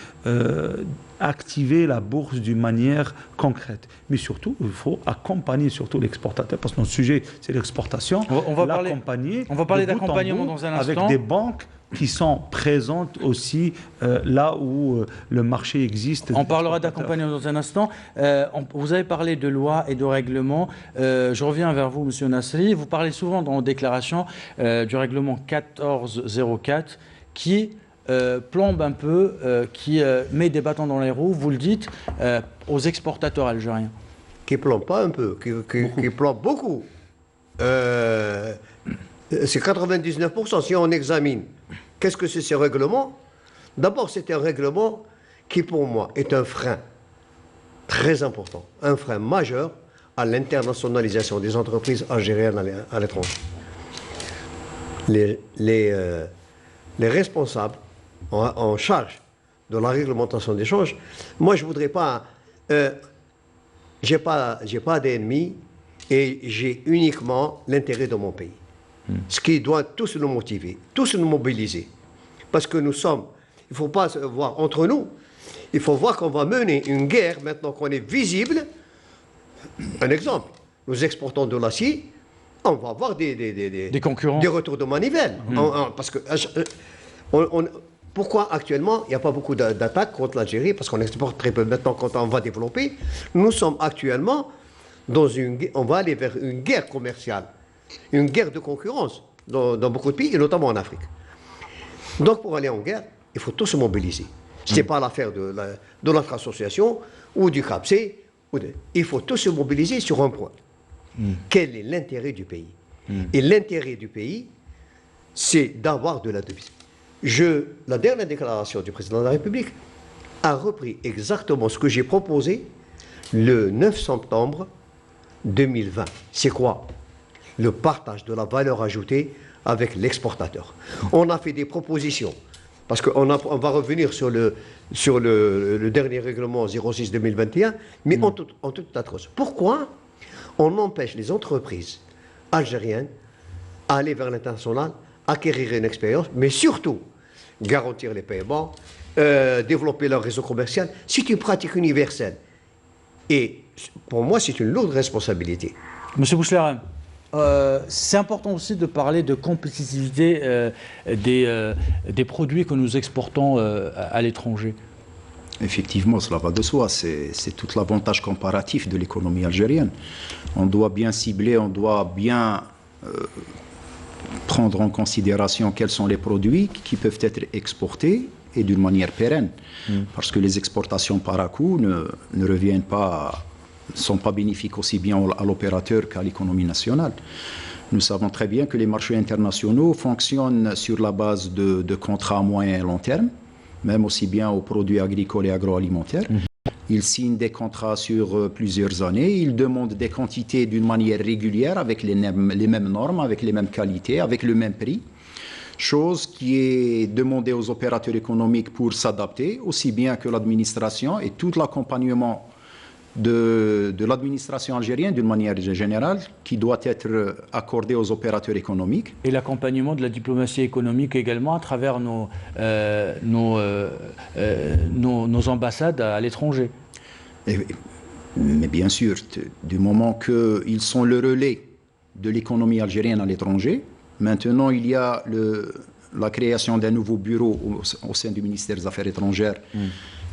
activer la bourse d'une manière concrète. Mais surtout, il faut accompagner surtout l'exportateur, parce que notre sujet, c'est l'exportation. On va parler d'accompagnement dans un instant. Avec des banques qui sont présentes aussi là où le marché existe. On parlera d'accompagnement dans un instant. Vous avez parlé de loi et de règlement. Je reviens vers vous, M. Nasri. Vous parlez souvent dans vos déclarations du règlement 1404 qui plombe un peu, qui met des bâtons dans les roues, vous le dites, aux exportateurs algériens. Qui plombe pas un peu, qui plombe beaucoup. C'est 99%. Si on examine, qu'est-ce que c'est ce règlement? D'abord, c'est un règlement qui, pour moi, est un frein très important, un frein majeur à l'internationalisation des entreprises algériennes à l'étranger. Les responsables en charge de la réglementation d'échange, moi, je ne voudrais pas... j'ai pas d'ennemis et j'ai uniquement l'intérêt de mon pays. Ce qui doit tous nous motiver, tous nous mobiliser. Parce que nous sommes, il ne faut pas se voir entre nous, il faut voir qu'on va mener une guerre maintenant qu'on est visible. Un exemple, nous exportons de l'acier, on va avoir des concurrents, des retours de manivelle. Parce que, pourquoi actuellement il n'y a pas beaucoup d'attaques contre l'Algérie? Parce qu'on exporte très peu. Maintenant, quand on va développer, nous sommes actuellement dans on va aller vers une guerre commerciale. Une guerre de concurrence dans beaucoup de pays, et notamment en Afrique. Donc, pour aller en guerre, il faut tous se mobiliser. Ce n'est pas l'affaire de notre association ou du CAPC. Il faut tous se mobiliser sur un point. Quel est l'intérêt du pays? Et l'intérêt du pays, c'est d'avoir de la devise. La dernière déclaration du président de la République a repris exactement ce que j'ai proposé le 9 septembre 2020. C'est quoi? Le partage de la valeur ajoutée avec l'exportateur. On a fait des propositions, parce qu'on va revenir sur le dernier règlement 06-2021, mais en toute atroce. Pourquoi on empêche les entreprises algériennes à aller vers l'international, acquérir une expérience, mais surtout garantir les paiements, développer leur réseau commercial? C'est une pratique universelle. Et pour moi, c'est une lourde responsabilité. Monsieur Bouchleren, c'est important aussi de parler de compétitivité des produits que nous exportons à l'étranger. Effectivement, cela va de soi. C'est tout l'avantage comparatif de l'économie algérienne. On doit bien cibler, on doit bien prendre en considération quels sont les produits qui peuvent être exportés et d'une manière pérenne. Parce que les exportations par à-coup ne reviennent pas, ne sont pas bénéfiques aussi bien à l'opérateur qu'à l'économie nationale. Nous savons très bien que les marchés internationaux fonctionnent sur la base de contrats à moyen et long terme, même aussi bien aux produits agricoles et agroalimentaires. Ils signent des contrats sur plusieurs années, ils demandent des quantités d'une manière régulière, avec les mêmes normes, avec les mêmes qualités, avec le même prix. Chose qui est demandée aux opérateurs économiques pour s'adapter, aussi bien que l'administration et tout l'accompagnement de l'administration algérienne d'une manière générale, qui doit être accordé aux opérateurs économiques. Et l'accompagnement de la diplomatie économique également à travers nos ambassades à l'étranger. Mais bien sûr, du moment qu'ils sont le relais de l'économie algérienne à l'étranger, maintenant il y a la création d'un nouveau bureau au sein du ministère des Affaires étrangères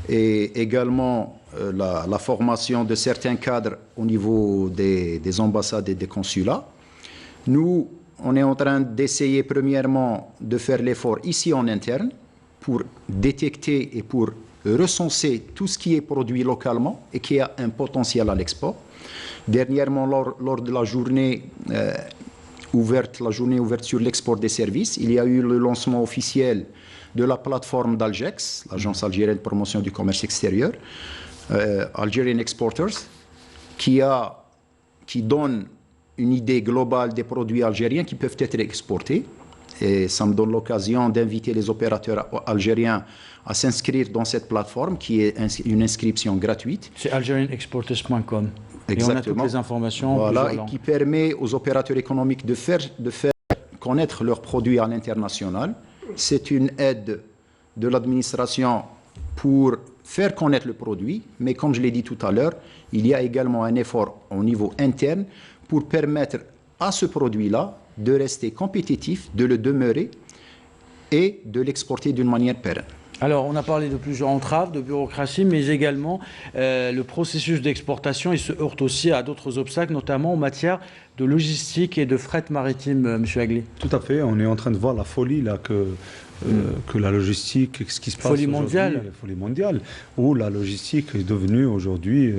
et également la formation de certains cadres au niveau des ambassades et des consulats. Nous, on est en train d'essayer premièrement de faire l'effort ici en interne pour détecter et pour recenser tout ce qui est produit localement et qui a un potentiel à l'export. Dernièrement, lors de la journée ouverte sur l'export des services, il y a eu le lancement officiel de la plateforme d'Algex, l'Agence algérienne de promotion du commerce extérieur, Algerian Exporters, qui donne une idée globale des produits algériens qui peuvent être exportés. Et ça me donne l'occasion d'inviter les opérateurs algériens à s'inscrire dans cette plateforme qui est une inscription gratuite. C'est algerianexporters.com. Et on a toutes les informations. Voilà, et qui permet aux opérateurs économiques de faire connaître leurs produits à l'international. C'est une aide de l'administration pour faire connaître le produit, mais comme je l'ai dit tout à l'heure, il y a également un effort au niveau interne pour permettre à ce produit-là de rester compétitif, de le demeurer et de l'exporter d'une manière pérenne. Alors, on a parlé de plusieurs entraves, de bureaucratie, mais également le processus d'exportation, il se heurte aussi à d'autres obstacles, notamment en matière de logistique et de fret maritime, M. Agli. Tout à fait, on est en train de voir la folie là que la logistique, ce qui se passe folie mondiale. Folie mondiale, où la logistique est devenue aujourd'hui,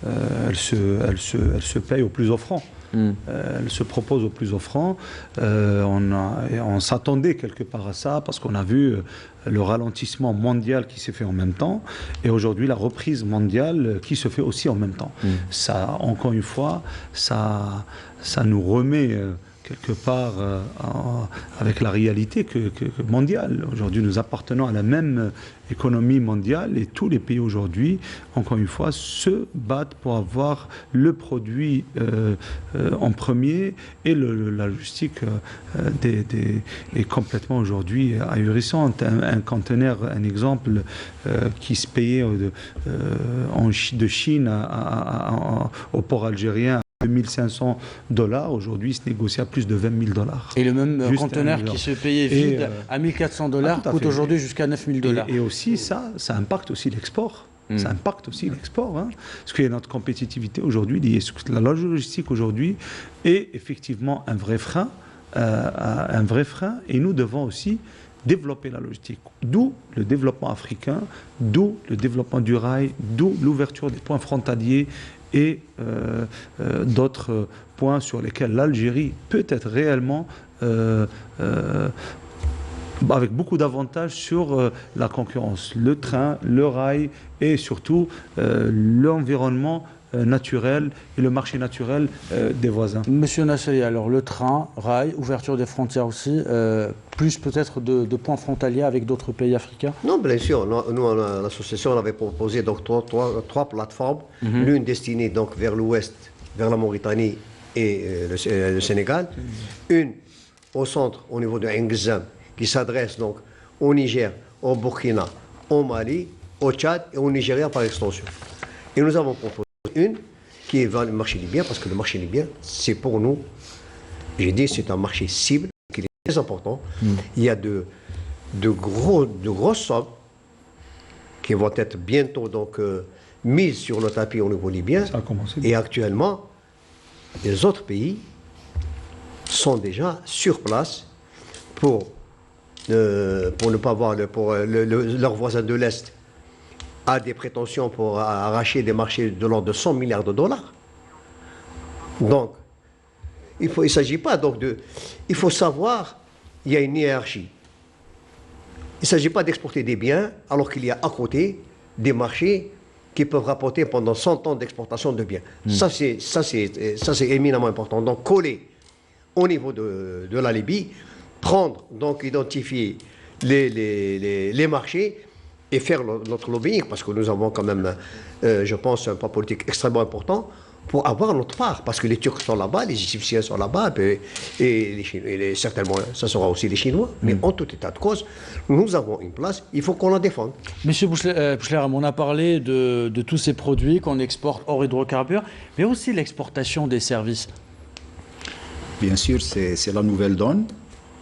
elle se paye au plus offrant. Elle se propose au plus offrant. On s'attendait quelque part à ça parce qu'on a vu le ralentissement mondial qui s'est fait en même temps et aujourd'hui la reprise mondiale qui se fait aussi en même temps. Ça, encore une fois, ça nous remet quelque part avec la réalité mondiale. Aujourd'hui, nous appartenons à la même économie mondiale et tous les pays aujourd'hui, encore une fois, se battent pour avoir le produit en premier et la logistique est complètement aujourd'hui ahurissante. Un conteneur, un exemple, qui se payait de Chine au port algérien $2 500, aujourd'hui, se négocie à plus de $20 000. Et le même conteneur qui se payait vide à $1 400 coûte aujourd'hui jusqu'à $9 000. Et aussi, ça impacte aussi l'export. Ça impacte aussi l'export. Hein, parce que notre compétitivité aujourd'hui, la logistique aujourd'hui est effectivement un vrai frein. Et nous devons aussi développer la logistique. D'où le développement africain, d'où le développement du rail, d'où l'ouverture des points frontaliers et d'autres points sur lesquels l'Algérie peut être réellement avec beaucoup d'avantages sur la concurrence. Le train, le rail et surtout l'environnement naturel et le marché naturel des voisins. Monsieur Nasseri, alors le train, rail, ouverture des frontières aussi, plus peut-être de points frontaliers avec d'autres pays africains? Non, bien sûr. Nous, à l'association, on avait proposé donc trois plateformes, l'une destinée donc vers l'ouest, vers la Mauritanie et le Sénégal, une au centre, au niveau de Ngzam, qui s'adresse donc au Niger, au Burkina, au Mali, au Tchad et au Nigeria par extension. Et nous avons proposé une qui est vers le marché libyen, parce que le marché libyen, c'est pour nous, j'ai dit, c'est un marché cible, qui est très important. Il y a de grosses sommes qui vont être bientôt donc, mises sur le tapis au niveau libyen. Ça a commencé. Et actuellement, les autres pays sont déjà sur place pour pour ne pas voir leurs voisins de l'Est, a des prétentions pour arracher des marchés de l'ordre de 100 milliards de dollars. Donc, il ne s'agit pas donc de... Il faut savoir, il y a une hiérarchie. Il ne s'agit pas d'exporter des biens alors qu'il y a à côté des marchés qui peuvent rapporter pendant 100 ans d'exportation de biens. Ça, c'est éminemment important. Donc, coller au niveau de la Libye, prendre, donc identifier les marchés et faire notre lobbying, parce que nous avons quand même, je pense, un poids politique extrêmement important pour avoir notre part, parce que les Turcs sont là-bas, les Égyptiens sont là-bas, et certainement, ça sera aussi les Chinois. Mais en tout état de cause, nous avons une place, il faut qu'on la défende. Monsieur Bouchlerham, on a parlé de tous ces produits qu'on exporte hors hydrocarbures, mais aussi l'exportation des services. Bien sûr, c'est la nouvelle donne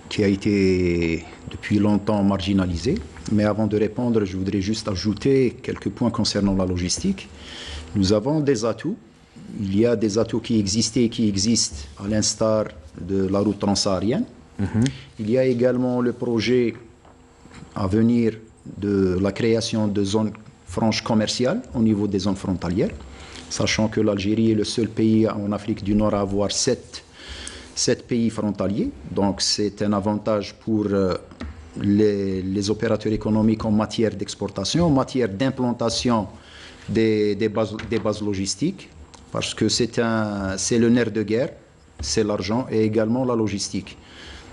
qui a été depuis longtemps marginalisée. Mais avant de répondre, je voudrais juste ajouter quelques points concernant la logistique. Nous avons des atouts. Il y a des atouts qui existaient et qui existent, à l'instar de la route transsaharienne. Il y a également le projet à venir de la création de zones franches commerciales au niveau des zones frontalières, sachant que l'Algérie est le seul pays en Afrique du Nord à avoir 7 pays frontaliers. Donc c'est un avantage pour les opérateurs économiques en matière d'exportation, en matière d'implantation des bases logistiques, parce que c'est le nerf de guerre, c'est l'argent et également la logistique.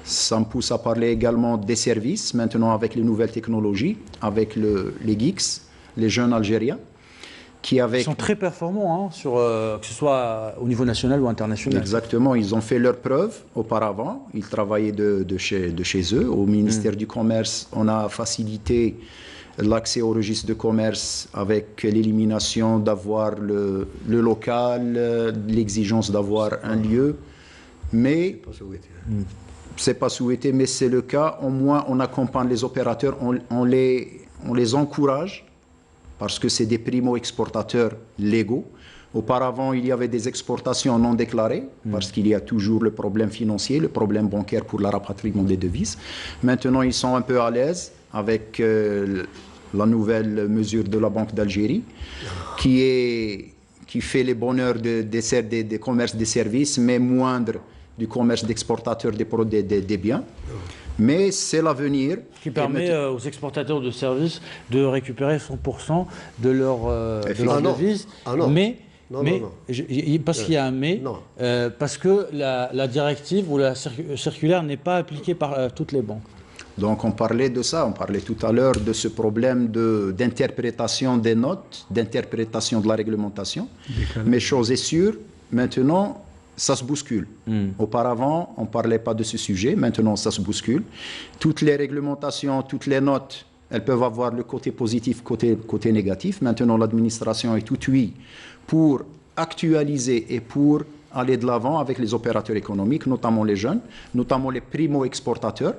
Ça me pousse à parler également des services, maintenant avec les nouvelles technologies, avec les geeks, les jeunes Algériens, Ils sont très performants, que ce soit au niveau national ou international. Exactement, ils ont fait leurs preuves auparavant, ils travaillaient de chez eux. Au ministère du Commerce, on a facilité l'accès au registre de commerce avec l'élimination d'avoir le local, l'exigence d'avoir un lieu. Mais c'est pas souhaité, mais c'est le cas. Au moins, on accompagne les opérateurs, on les encourage, parce que c'est des primo-exportateurs légaux. Auparavant, il y avait des exportations non déclarées, parce qu'il y a toujours le problème financier, le problème bancaire pour le rapatriement des devises. Maintenant, ils sont un peu à l'aise avec la nouvelle mesure de la Banque d'Algérie, qui fait les bonheurs des commerces des services, mais moindre du commerce d'exportateurs des biens. Mais c'est l'avenir. Qui permet aux exportateurs de services de récupérer 100% de leur devise. Parce qu'il y a un mais, parce que la directive ou la circulaire n'est pas appliquée par toutes les banques. Donc on parlait de ça, on parlait tout à l'heure de ce problème d'interprétation des notes, d'interprétation de la réglementation. Mais chose est sûre, maintenant, ça se bouscule. Auparavant, on ne parlait pas de ce sujet. Maintenant, ça se bouscule. Toutes les réglementations, toutes les notes, elles peuvent avoir le côté positif, côté négatif. Maintenant, l'administration est tout oui pour actualiser et pour aller de l'avant avec les opérateurs économiques, notamment les jeunes, notamment les primo-exportateurs.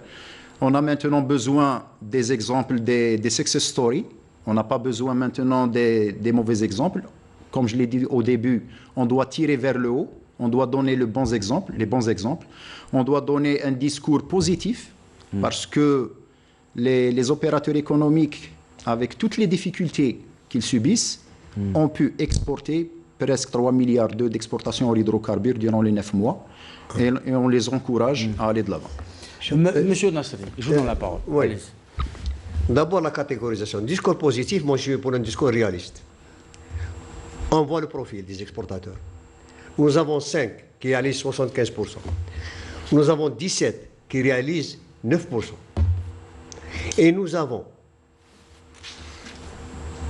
On a maintenant besoin des exemples, des success stories. On n'a pas besoin maintenant des mauvais exemples. Comme je l'ai dit au début, on doit tirer vers le haut. On doit donner les bons exemples. On doit donner un discours positif parce que les opérateurs économiques, avec toutes les difficultés qu'ils subissent, ont pu exporter presque 3 milliards d'exportations hors hydrocarbures durant les 9 mois et on les encourage à aller de l'avant. Monsieur Nasseri, je vous donne la parole. Oui. D'abord la catégorisation. Discours positif, moi je suis pour un discours réaliste. On voit le profil des exportateurs. Nous avons 5 qui réalisent 75%. Nous avons 17 qui réalisent 9%. Et nous avons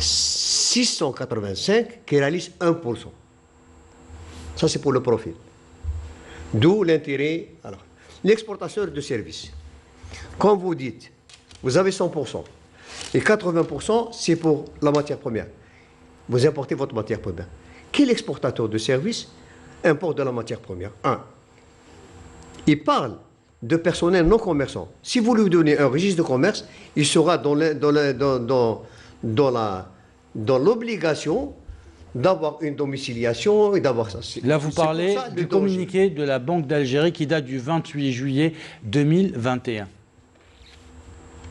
685 qui réalisent 1%. Ça, c'est pour le profil. D'où l'intérêt. Alors, l'exportateur de services. Quand vous dites, vous avez 100%, et 80%, c'est pour la matière première. Vous importez votre matière première. Quel exportateur de services importe de la matière première? Il parle de personnel non commerçant. Si vous lui donnez un registre de commerce, il sera dans l'obligation d'avoir une domiciliation et d'avoir ça. Là, vous parlez du communiqué de la Banque d'Algérie qui date du 28 juillet 2021.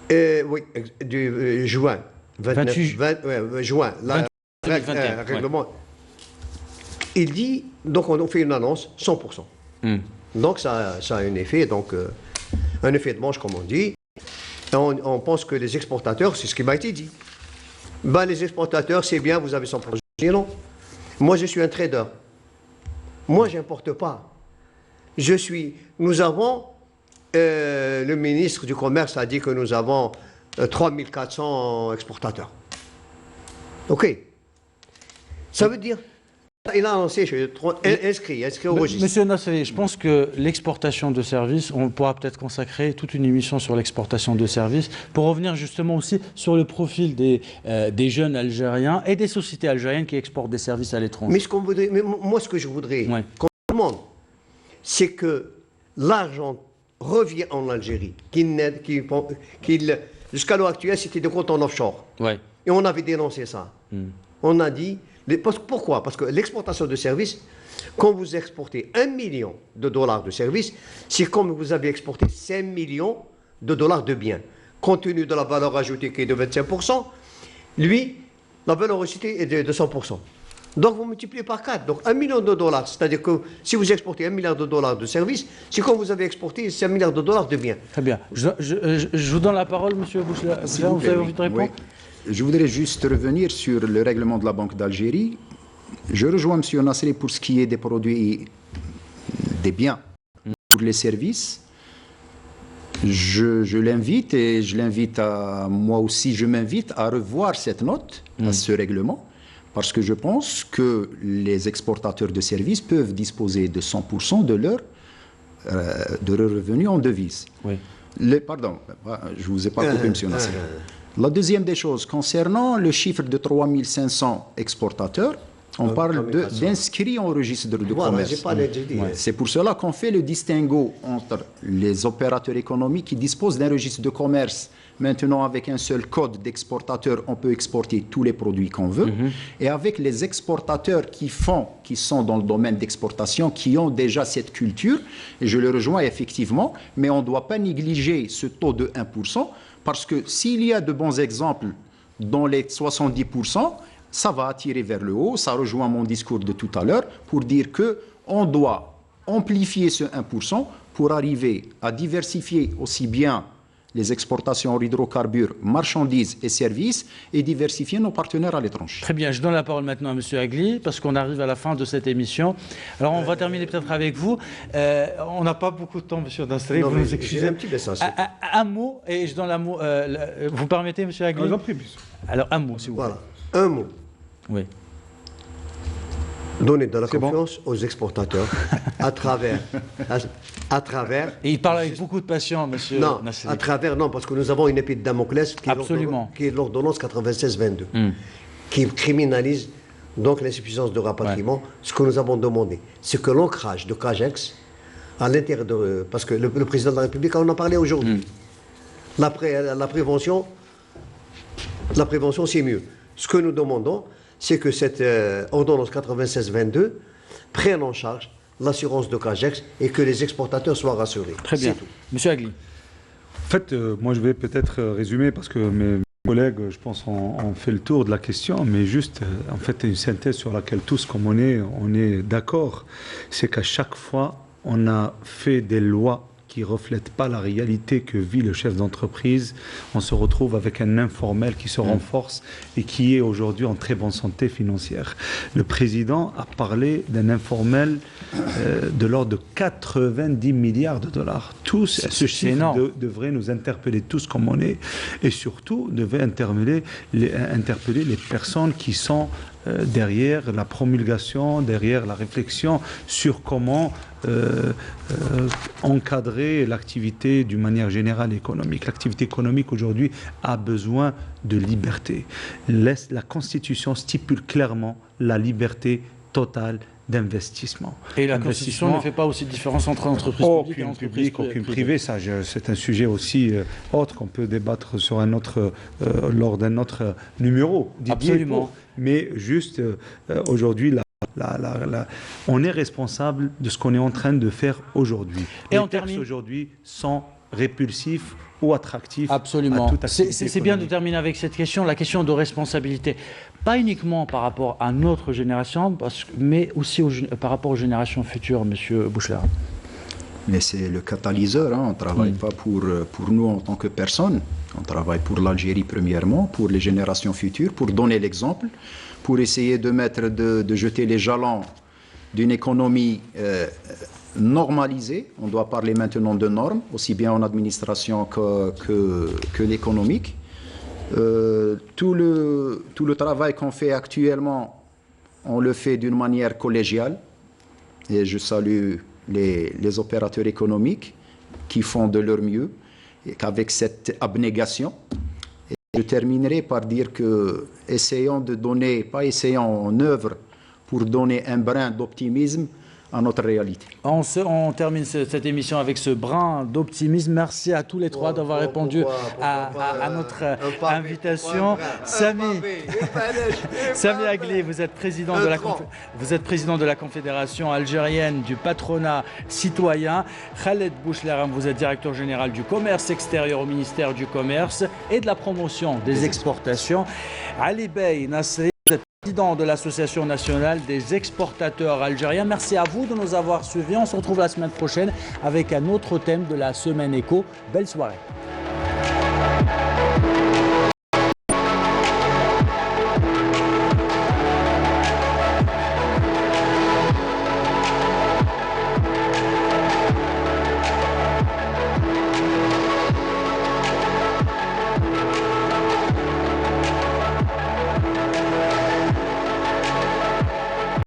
Oui, du juin. 28 juin. La 2021, règlement. Il dit, donc on fait une annonce 100%. Donc ça a un effet, un effet de manche, comme on dit. Et on pense que les exportateurs, c'est ce qui m'a été dit. Ben, les exportateurs, c'est bien, vous avez 100%. Non. Moi, je suis un trader. Moi, je n'importe pas. Nous avons, le ministre du Commerce a dit que nous avons 3400 exportateurs. OK. Ça veut dire, il a annoncé, inscrit au registre. Monsieur Nasseri, je pense que l'exportation de services, on pourra peut-être consacrer toute une émission sur l'exportation de services pour revenir justement aussi sur le profil des jeunes Algériens et des sociétés algériennes qui exportent des services à l'étranger. Mais moi, ce que je voudrais qu'on demande, c'est que l'argent revient en Algérie, jusqu'à l'heure actuelle, c'était des comptes en offshore. Ouais. Et on avait dénoncé ça. On a dit... Pourquoi? Parce que l'exportation de services, quand vous exportez $1 million de services, c'est comme vous avez exporté 5 millions de dollars de biens. Compte tenu de la valeur ajoutée qui est de 25%, lui, la valeur ajoutée est de 100%. Donc vous multipliez par 4. Donc $1 million, c'est-à-dire que si vous exportez $1 milliard de services, c'est comme vous avez exporté 5 milliards de dollars de biens. Très bien. Je vous donne la parole, monsieur Bouchla. Vous avez envie de répondre? Oui. Je voudrais juste revenir sur le règlement de la Banque d'Algérie. Je rejoins M. Nasseri pour ce qui est des produits, des biens. Pour les services, je l'invite et je l'invite à, moi aussi, je m'invite à revoir cette note, à ce règlement, parce que je pense que les exportateurs de services peuvent disposer de 100% de leur revenus en devises. Oui. Pardon, je ne vous ai pas coupé, M. Nasseri. La deuxième des choses, concernant le chiffre de 3500 exportateurs, on parle d'inscrits en registre de commerce. C'est pour cela qu'on fait le distinguo entre les opérateurs économiques qui disposent d'un registre de commerce. Maintenant, avec un seul code d'exportateur, on peut exporter tous les produits qu'on veut. Et avec les exportateurs qui sont dans le domaine d'exportation, qui ont déjà cette culture, et je le rejoins effectivement, mais on ne doit pas négliger ce taux de 1%, parce que s'il y a de bons exemples dans les 70%, ça va attirer vers le haut. Ça rejoint mon discours de tout à l'heure pour dire qu'on doit amplifier ce 1% pour arriver à diversifier aussi bien les exportations en hydrocarbures, marchandises et services et diversifier nos partenaires à l'étranger. Très bien, je donne la parole maintenant à M. Agli parce qu'on arrive à la fin de cette émission. Alors on va terminer peut-être avec vous. On n'a pas beaucoup de temps, M. Nasseri, vous nous excusez. Un petit message. Un mot, et je donne un mot. Vous permettez, M. Agli? Alors un mot, s'il vous plaît. Voilà, un mot. Oui. Donner de la confiance aux exportateurs à travers... Et il parle avec beaucoup de passion, monsieur Nasseri. Non, parce que nous avons une épée de Damoclès qui est l'ordonnance 96-22, qui criminalise donc l'insuffisance de rapatriement. Ce que nous avons demandé, c'est que l'ancrage de CAGEX à l'intérieur de... Parce que le président de la République en a parlé aujourd'hui. La prévention, c'est mieux. Ce que nous demandons, c'est que cette ordonnance 96-22 prenne en charge l'assurance de CAGEX et que les exportateurs soient rassurés. Très bien. Monsieur Agli. En fait, moi je vais peut-être résumer parce que mes collègues, je pense, ont fait le tour de la question, mais juste, en fait, une synthèse sur laquelle tous, comme on est d'accord, c'est qu'à chaque fois, on a fait des lois qui ne reflètent pas la réalité que vit le chef d'entreprise. On se retrouve avec un informel qui se renforce et qui est aujourd'hui en très bonne santé financière. Le président a parlé d'un informel de l'ordre de 90 milliards de dollars. Ce chiffre devrait nous interpeller tous comme on est, et surtout devait interpeller les personnes qui sont derrière la promulgation, derrière la réflexion sur comment encadrer l'activité d'une manière générale économique. L'activité économique aujourd'hui a besoin de liberté. La Constitution stipule clairement la liberté totale d'investissement. Et la Constitution ne fait pas aussi de différence entre entreprises publiques et entreprises privées. Ça, c'est un sujet aussi autre qu'on peut débattre sur lors d'un autre numéro. Absolument. Mais juste aujourd'hui, on est responsable de ce qu'on est en train de faire aujourd'hui. Et les taxes aujourd'hui sont répulsif ou attractif. Absolument. C'est bien de économique. terminer avec cette question, la question de responsabilité. Pas uniquement par rapport à notre génération, mais aussi par rapport aux générations futures, Monsieur Bouchlera. Mais c'est le catalyseur, hein. On ne travaille pas pour nous en tant que personne. On travaille pour l'Algérie premièrement, pour les générations futures, pour donner l'exemple, pour essayer de jeter les jalons d'une économie normalisée. On doit parler maintenant de normes, aussi bien en administration que l'économique. Tout le travail qu'on fait actuellement, on le fait d'une manière collégiale. Et je salue les opérateurs économiques qui font de leur mieux et qu'avec cette abnégation. Et je terminerai par dire que essayons en œuvre pour donner un brin d'optimisme à notre réalité. On termine cette émission avec ce brin d'optimisme. Merci à tous les trois d'avoir répondu à notre invitation. Sami Agli, vous êtes président de la Confédération algérienne du patronat citoyen. Khaled Bouchlera, vous êtes directeur général du commerce extérieur au ministère du Commerce et de la promotion des exportations. Ali Bey Nasri, président de l'Association nationale des exportateurs algériens. Merci à vous de nous avoir suivis. On se retrouve la semaine prochaine avec un autre thème de la Semaine Éco. Belle soirée.